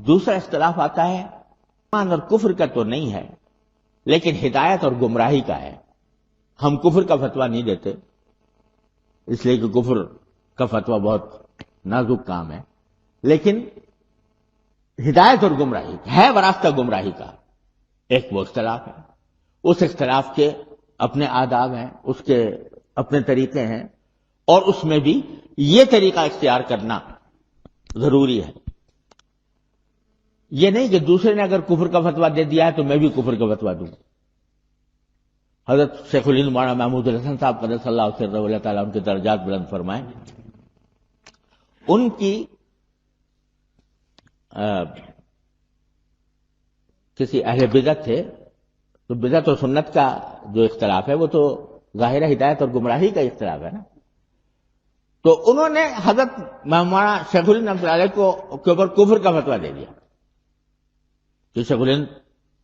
دوسرا اختلاف آتا ہے ایمان اور کفر کا تو نہیں ہے، لیکن ہدایت اور گمراہی کا ہے۔ ہم کفر کا فتویٰ نہیں دیتے، اس لیے کہ کفر کا فتویٰ بہت نازک کام ہے، لیکن ہدایت اور گمراہی ہے وراثہ گمراہی کا ایک وہ اختلاف ہے۔ اس اختلاف کے اپنے آداب ہیں، اس کے اپنے طریقے ہیں، اور اس میں بھی یہ طریقہ اختیار کرنا ضروری ہے۔ یہ نہیں کہ دوسرے نے اگر کفر کا فتویٰ دے دیا ہے تو میں بھی کفر کا فتویٰ دوں۔ حضرت شیخ الہند مولانا محمود الحسن صاحب قدس اللہ سرہ اللہ تعالیٰ ان کے درجات بلند فرمائیں، ان کی کسی اہل بدعت تھے، تو بدعت اور سنت کا جو اختلاف ہے وہ تو ظاہر ہدایت اور گمراہی کا اختلاف ہے نا۔ تو انہوں نے حضرت مولانا شیخ الہند رحمۃ اللہ علیہ کے اوپر کفر کا فتویٰ دے دیا کہ شیخ الہند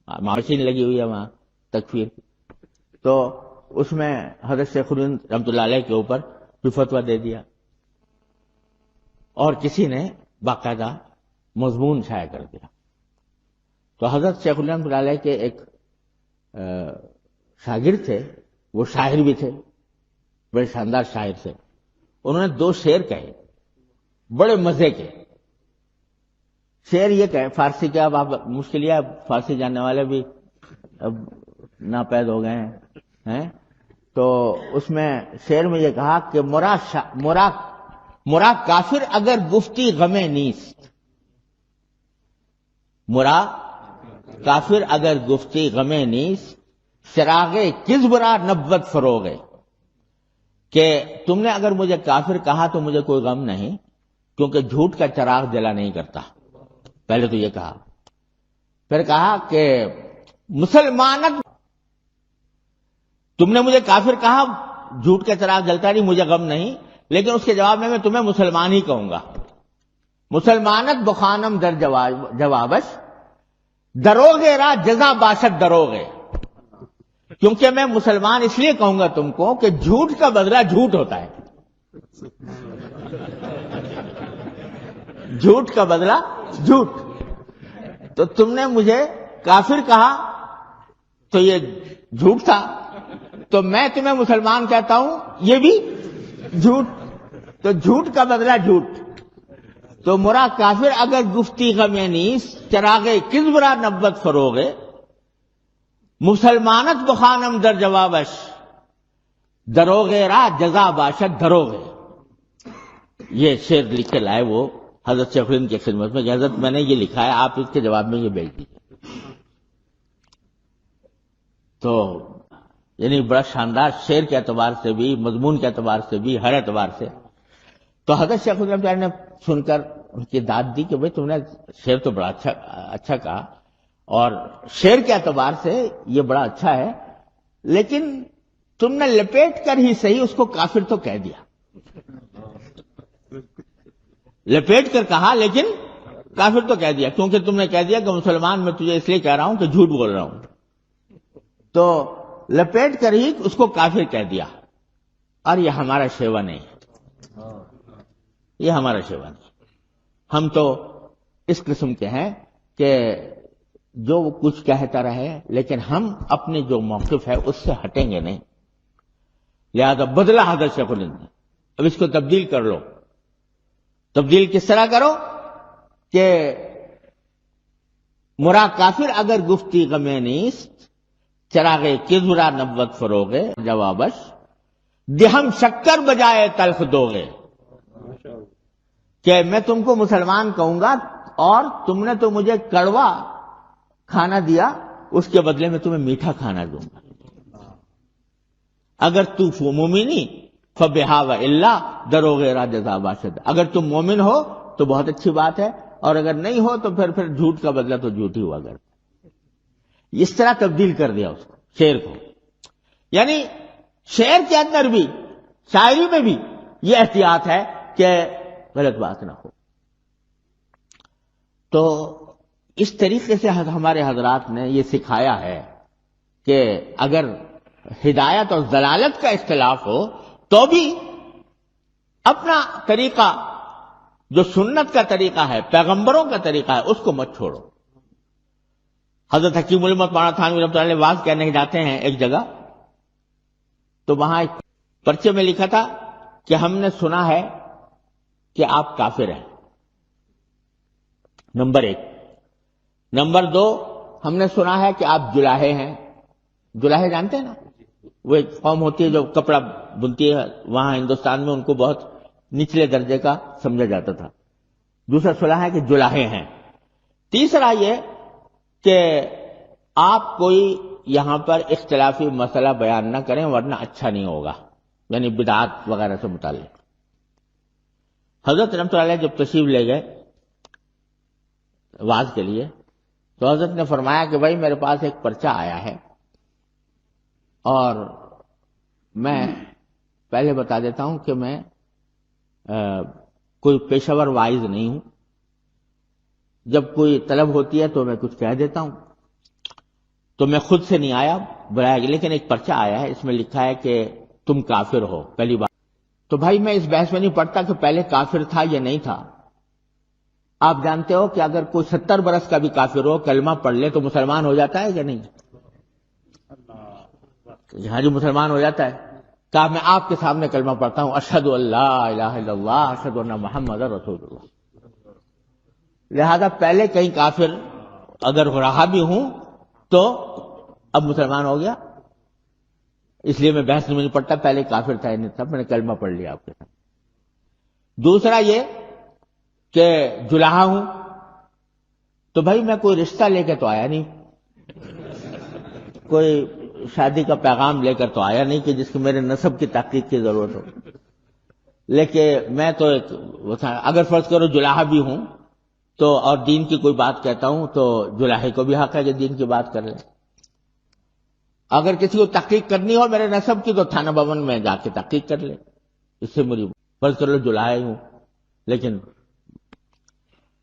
ماشین لگی ہوئی ہے وہاں تکفیر، تو اس میں حضرت شیخ الہند رحمۃ اللہ علیہ کے اوپر کوئی فتویٰ دے دیا، اور کسی نے باقاعدہ مضمون شائع کر دیا۔ تو حضرت شیخ الہند رحمۃ اللہ علیہ کے ایک شاگرد تھے، وہ شاعر بھی تھے، بڑے شاندار شاعر تھے۔ انہوں نے 2 شعر کہے بڑے مزے کے شعر، یہ کہے فارسی کے، اب آپ مشکل ہے، فارسی جاننے والے بھی اب ناپید ہو گئے ہیں، تو اس میں شعر میں یہ کہا کہ مرا کافر اگر گفتی غم نیست، مرا کافر اگر گفتی غم نیست، چراغ کذب را نبوت فروغے، کہ تم نے اگر مجھے کافر کہا تو مجھے کوئی غم نہیں، کیونکہ جھوٹ کا چراغ جلا نہیں کرتا۔ پہلے تو یہ کہا، پھر کہا کہ مسلمانت، تم نے مجھے کافر کہا، جھوٹ کا چراغ جلتا نہیں، مجھے غم نہیں، لیکن اس کے جواب میں تمہیں مسلمان ہی کہوں گا۔ مسلمانت بخانم در جوابش، دروغے را جزا باشد دروغے، کیونکہ میں مسلمان اس لیے کہوں گا تم کو کہ جھوٹ کا بدلہ جھوٹ ہوتا ہے، جھوٹ کا بدلہ جھوٹ۔ تو تم نے مجھے کافر کہا تو یہ جھوٹ تھا، تو میں تمہیں مسلمان کہتا ہوں یہ بھی جھوٹ، تو جھوٹ کا بدلہ جھوٹ۔ تو مرا کافر اگر گفتی غم نیست، چراغ کذب را نبوت فروغے، مسلمانت بخانم در جوابش، دروغے را جزا باشد دروغے۔ یہ شعر لکھ کے لائے وہ حضرت شیخ الہند کی خدمت میں کہ حضرت میں نے یہ لکھا ہے، آپ اس کے جواب میں یہ بھیج دیجیے۔ تو یعنی بڑا شاندار شعر کے اعتبار سے بھی، مضمون کے اعتبار سے بھی، ہر اعتبار سے۔ تو حضرت شیخ الہند نے سن کر ان کی داد دی کہ بھئی تم نے شعر تو بڑا اچھا کہا، اور شعر کے اعتبار سے یہ بڑا اچھا ہے، لیکن تم نے لپیٹ کر ہی صحیح اس کو کافر تو کہہ دیا، لپیٹ کر کہا لیکن کافر تو کہہ دیا، کیونکہ تم نے کہہ دیا کہ مسلمان میں تجھے اس لیے کہہ رہا ہوں کہ جھوٹ بول رہا ہوں، تو لپیٹ کر ہی اس کو کافر کہہ دیا۔ اور یہ ہمارا شیوا نہیں ہے، یہ ہمارا شیوا نہیں۔ ہم تو اس قسم کے ہیں کہ جو وہ کچھ کہتا رہے، لیکن ہم اپنے جو موقف ہے اس سے ہٹیں گے نہیں، لہذا بدلا حضرت شیخ الہند نے، اب اس کو تبدیل کر لو۔ تبدیل کس طرح کرو کہ مرا کافر اگر گفتی غم نیست، چراغ کذب را نبوت فروغے، جوابش دہم شکر بجائے تلخ دوغے، کہ میں تم کو مسلمان کہوں گا اور تم نے تو مجھے کڑوا کھانا دیا، اس کے بدلے میں تمہیں میٹھا کھانا دوں گا۔ اگر تو مومنی فبہا و الا دروغے را جزا باشد، اگر تم مومن ہو تو بہت اچھی بات ہے، اور اگر نہیں ہو تو پھر جھوٹ کا بدلہ تو جھوٹ ہی ہوا کرتا۔ اس طرح تبدیل کر دیا اس کو، شعر کو۔ یعنی شعر کے اندر بھی، شاعری میں بھی یہ احتیاط ہے کہ غلط بات نہ ہو۔ تو اس طریقے سے ہمارے حضرات نے یہ سکھایا ہے کہ اگر ہدایت اور ضلالت کا اختلاف ہو تو بھی اپنا طریقہ جو سنت کا طریقہ ہے، پیغمبروں کا طریقہ ہے، اس کو مت چھوڑو۔ حضرت حکیم الامت مولانا تھانوی رحمۃ اللہ علیہ واز کہنے جاتے ہیں ایک جگہ، تو وہاں ایک پرچے میں لکھا تھا کہ ہم نے سنا ہے کہ آپ کافر ہیں، نمبر 1۔ نمبر 2، ہم نے سنا ہے کہ آپ جلاہے ہیں۔ جلاہے جانتے ہیں نا، وہ ایک قوم ہوتی ہے جو کپڑا بنتی ہے، وہاں ہندوستان میں ان کو بہت نچلے درجے کا سمجھا جاتا تھا۔ دوسرا سنا ہے کہ جلاہے ہیں۔ تیسرا یہ کہ آپ کوئی یہاں پر اختلافی مسئلہ بیان نہ کریں ورنہ اچھا نہیں ہوگا، یعنی بدعات وغیرہ سے متعلق۔ حضرت رحمۃ اللہ علیہ جب تشریف لے گئے واز کے لیے، تو حضرت نے فرمایا کہ بھائی میرے پاس ایک پرچہ آیا ہے، اور میں پہلے بتا دیتا ہوں کہ میں کوئی پیشہ ور وائز نہیں ہوں، جب کوئی طلب ہوتی ہے تو میں کچھ کہہ دیتا ہوں، تو میں خود سے نہیں آیا بلایا گیا، لیکن ایک پرچہ آیا ہے، اس میں لکھا ہے کہ تم کافر ہو پہلی بار۔ تو بھائی میں اس بحث میں نہیں پڑتا کہ پہلے کافر تھا یا نہیں تھا۔ آپ جانتے ہو کہ اگر کوئی 70 برس کا بھی کافر ہو کلمہ پڑھ لے تو مسلمان ہو جاتا ہے یا نہیں؟ ہاں جی، مسلمان ہو جاتا ہے۔ کہا میں آپ کے سامنے کلمہ پڑھتا ہوں، اشہد ان لا الہ الا اللہ اشہد ان محمد رسول اللہ۔ لہذا پہلے کہیں کافر اگر ہو رہا بھی ہوں تو اب مسلمان ہو گیا، اس لیے میں بحث میں نہیں پڑتا پہلے کافر تھا یا نہیں تھا، میں نے کلمہ پڑھ لیا آپ کے ساتھ۔ دوسرا یہ کہ جلاہا ہوں، تو بھائی میں کوئی رشتہ لے کے تو آیا نہیں، کوئی شادی کا پیغام لے کر تو آیا نہیں کہ جس کی میرے نسب کی تحقیق کی ضرورت ہو، لیکن میں تو ایک اگر فرض کرو جلاہا بھی ہوں تو اور دین کی کوئی بات کہتا ہوں تو جلاہے کو بھی حق ہے کہ دین کی بات کر لیں۔ اگر کسی کو تحقیق کرنی ہو میرے نسب کی تو تھانہ بھون میں جا کے تحقیق کر لے، اس سے مجھے فرض کر لو جلاہے ہوں۔ لیکن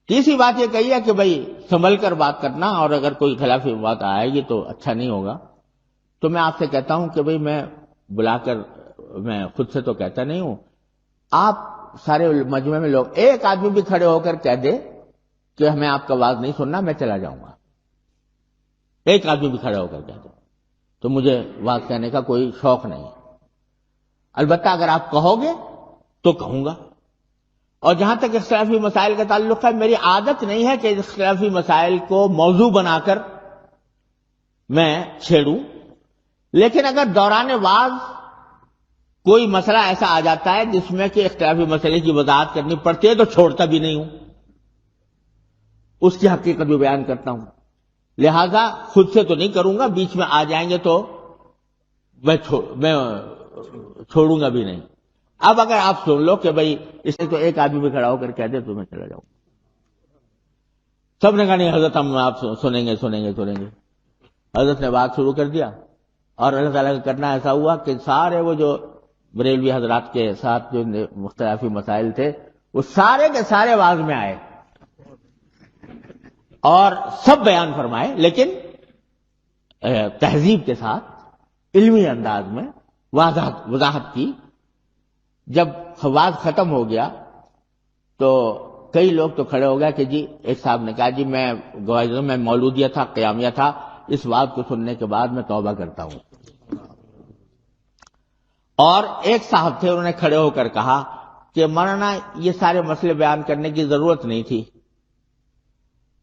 تیسری بات یہ کہی ہے کہ بھائی سنبھل کر بات کرنا، اور اگر کوئی خلافی بات آئے گی تو اچھا نہیں ہوگا۔ تو میں آپ سے کہتا ہوں کہ بھئی میں بلا کر میں خود سے تو کہتا نہیں ہوں، آپ سارے مجمع میں لوگ ایک آدمی بھی کھڑے ہو کر کہہ دے کہ ہمیں آپ کا آواز نہیں سننا، میں چلا جاؤں گا۔ ایک آدمی بھی کھڑے ہو کر کہہ دے تو مجھے آواز کہنے کا کوئی شوق نہیں۔ البتہ اگر آپ کہو گے تو کہوں گا۔ اور جہاں تک اختلافی مسائل کا تعلق ہے، میری عادت نہیں ہے کہ اختلافی مسائل کو موضوع بنا کر میں چھیڑوں، لیکن اگر دوران واز کوئی مسئلہ ایسا آ جاتا ہے جس میں کہ اختلافی مسئلے کی وضاحت کرنی پڑتی ہے تو چھوڑتا بھی نہیں ہوں، اس کی حقیقت بھی بیان کرتا ہوں۔ لہذا خود سے تو نہیں کروں گا، بیچ میں آ جائیں گے تو میں چھوڑوں گا بھی نہیں۔ اب اگر آپ سن لو کہ بھئی اس سے تو ایک آدمی بھی کھڑا ہو کر کہہ دے تو میں چلا جاؤں۔ سب نے کہا نہیں حضرت ہم آپ سنیں گے۔ حضرت نے بات شروع کر دیا، اور اللہ تعالیٰ کا کرنا ایسا ہوا کہ سارے وہ جو بریلوی حضرات کے ساتھ جو مختلفی مسائل تھے وہ سارے کے سارے واز میں آئے اور سب بیان فرمائے، لیکن تہذیب کے ساتھ علمی انداز میں وضاحت کی۔ جب واز ختم ہو گیا تو کئی لوگ تو کھڑے ہو گیا کہ جی، ایک صاحب نے کہا جی میں گواہی میں مولودیہ تھا، قیامیہ تھا، اس واز کو سننے کے بعد میں توبہ کرتا ہوں۔ اور ایک صاحب تھے، انہوں نے کھڑے ہو کر کہا کہ مولانا یہ سارے مسئلے بیان کرنے کی ضرورت نہیں تھی۔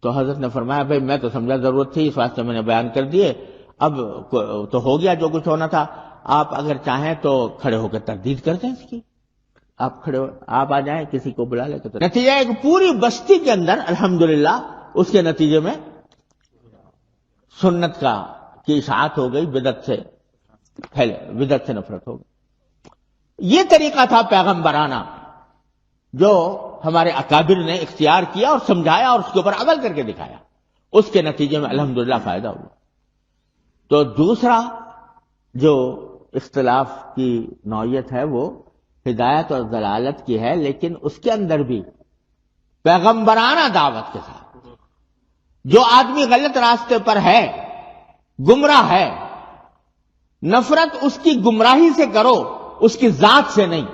تو حضرت نے فرمایا بھائی میں تو سمجھا ضرورت تھی، اس واسطے میں نے بیان کر دیے، اب تو ہو گیا جو کچھ ہونا تھا، آپ اگر چاہیں تو کھڑے ہو کر تردید کر دیں اس کی، آپ کھڑے ہو آپ آ جائیں، کسی کو بلا لے کر۔ نتیجہ ایک پوری بستی کے اندر الحمدللہ اس کے نتیجے میں سنت کی اشاعت ہو گئی، بدعت سے نفرت ہو گئی۔ یہ طریقہ تھا پیغمبرانہ جو ہمارے اکابر نے اختیار کیا اور سمجھایا اور اس کے اوپر عمل کر کے دکھایا، اس کے نتیجے میں الحمدللہ فائدہ ہوا۔ تو دوسرا جو اختلاف کی نوعیت ہے وہ ہدایت اور ضلالت کی ہے، لیکن اس کے اندر بھی پیغمبرانہ دعوت کے ساتھ۔ جو آدمی غلط راستے پر ہے، گمراہ ہے، نفرت اس کی گمراہی سے کرو، اس کی ذات سے نہیں۔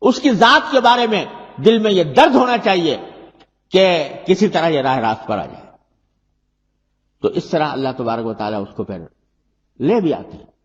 اس کی ذات کے بارے میں دل میں یہ درد ہونا چاہیے کہ کسی طرح یہ راہ راست پر آ جائے. تو اس طرح اللہ تبارک و تعالیٰ اس کو پھر لے بھی آتے ہیں.